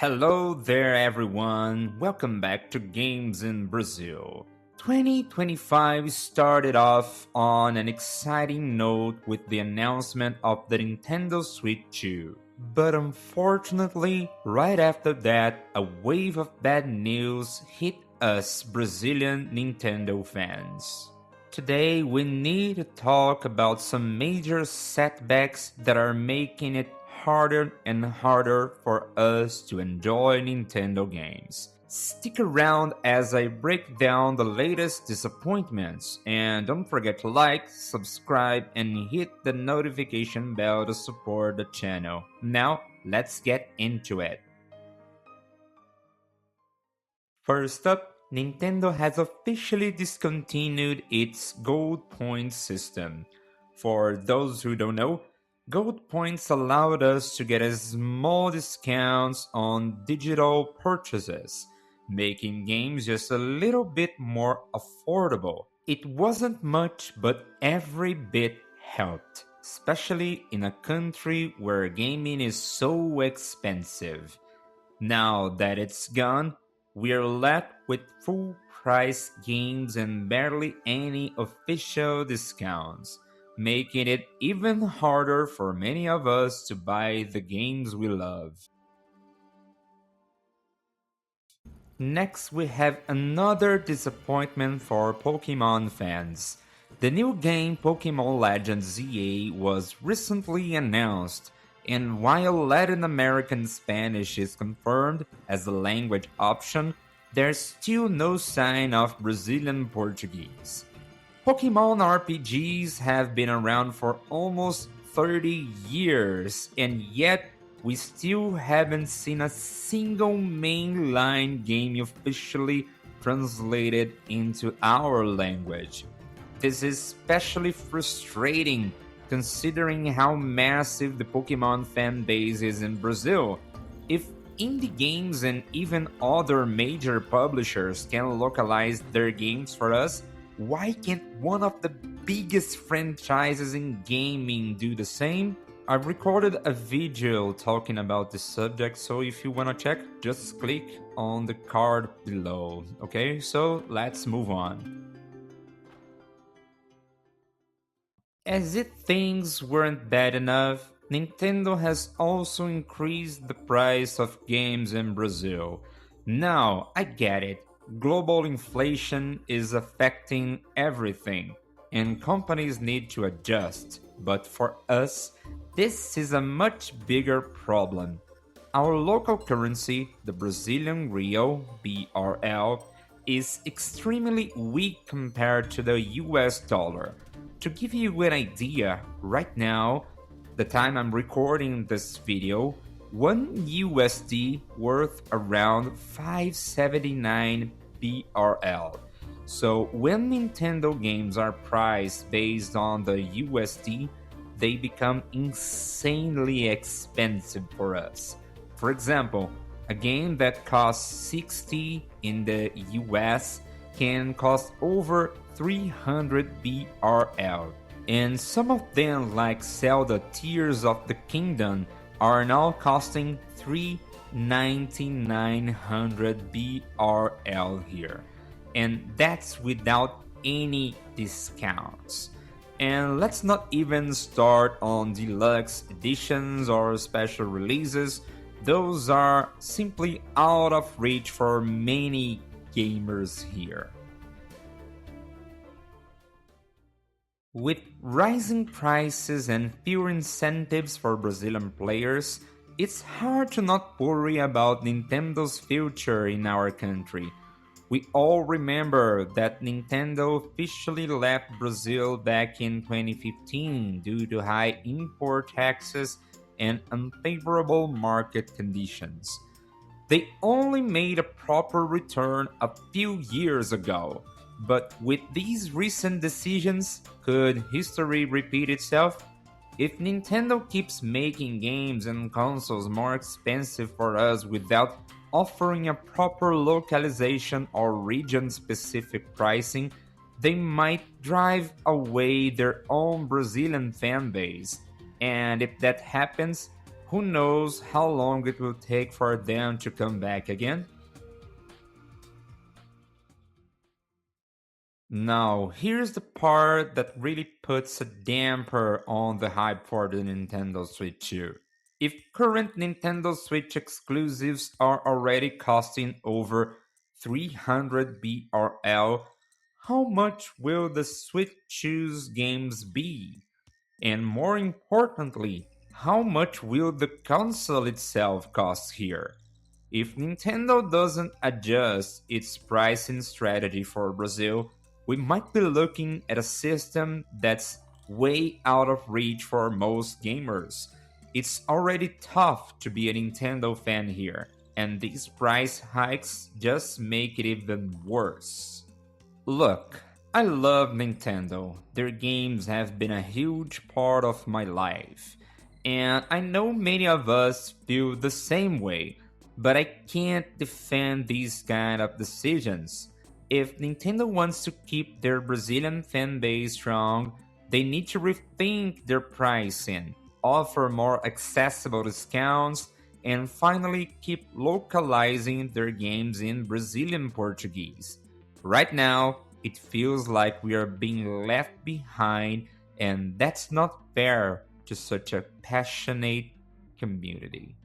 Hello there, everyone. Welcome back to Games in Brazil. 2025 started off on an exciting note with the announcement of the Nintendo Switch 2. But unfortunately, right after that, a wave of bad news hit us Brazilian Nintendo fans. Today, we need to talk about some major setbacks that are making it harder and harder for us to enjoy Nintendo games. Stick around as I break down the latest disappointments, and don't forget to like, subscribe, and hit the notification bell to support the channel. Now, let's get into it. First up, Nintendo has officially discontinued its gold points system. For those who don't know, gold points allowed us to get small discounts on digital purchases, making games just a little bit more affordable. It wasn't much, but every bit helped, especially in a country where gaming is so expensive. Now that it's gone, we're left with full price games and barely any official discounts, making it even harder for many of us to buy the games we love. Next, we have another disappointment for Pokémon fans. The new game Pokémon Legends ZA was recently announced, and while Latin American Spanish is confirmed as a language option, there's still no sign of Brazilian Portuguese. Pokémon RPGs have been around for almost 30 years, and yet we still haven't seen a single mainline game officially translated into our language. This is especially frustrating considering how massive the Pokémon fan base is in Brazil. If indie games and even other major publishers can localize their games for us, why can't one of the biggest franchises in gaming do the same? I've recorded a video talking about this subject, so if you wanna check, just click on the card below, okay? So let's move on. As if things weren't bad enough, Nintendo has also increased the price of games in Brazil. Now, I get it. Global inflation is affecting everything, and companies need to adjust. But for us, this is a much bigger problem. Our local currency, the Brazilian real, BRL, is extremely weak compared to the US dollar. To give you an idea, right now, the time I'm recording this video, 1 USD worth around 579 BRL. So when Nintendo games are priced based on the USD, they become insanely expensive for us. For example, a game that costs 60 in the US can cost over 300 BRL. And some of them, like Zelda Tears of the Kingdom, are now costing 3,900 BRL here. And that's without any discounts. And let's not even start on deluxe editions or special releases. Those are simply out of reach for many gamers here. With rising prices and fewer incentives for Brazilian players, it's hard to not worry about Nintendo's future in our country. We all remember that Nintendo officially left Brazil back in 2015 due to high import taxes and unfavorable market conditions. They only made a proper return a few years ago. But with these recent decisions, could history repeat itself? If Nintendo keeps making games and consoles more expensive for us without offering a proper localization or region-specific pricing, they might drive away their own Brazilian fanbase. And if that happens, who knows how long it will take for them to come back again? Now, here's the part that really puts a damper on the hype for the Nintendo Switch 2. If current Nintendo Switch exclusives are already costing over 300 BRL, how much will the Switch 2's games be? And more importantly, how much will the console itself cost here? If Nintendo doesn't adjust its pricing strategy for Brazil, we might be looking at a system that's way out of reach for most gamers. It's already tough to be a Nintendo fan here, and these price hikes just make it even worse. Look, I love Nintendo. Their games have been a huge part of my life. And I know many of us feel the same way, but I can't defend these kind of decisions. If Nintendo wants to keep their Brazilian fan base strong, they need to rethink their pricing, offer more accessible discounts, and finally keep localizing their games in Brazilian Portuguese. Right now, it feels like we are being left behind, and that's not fair to such a passionate community.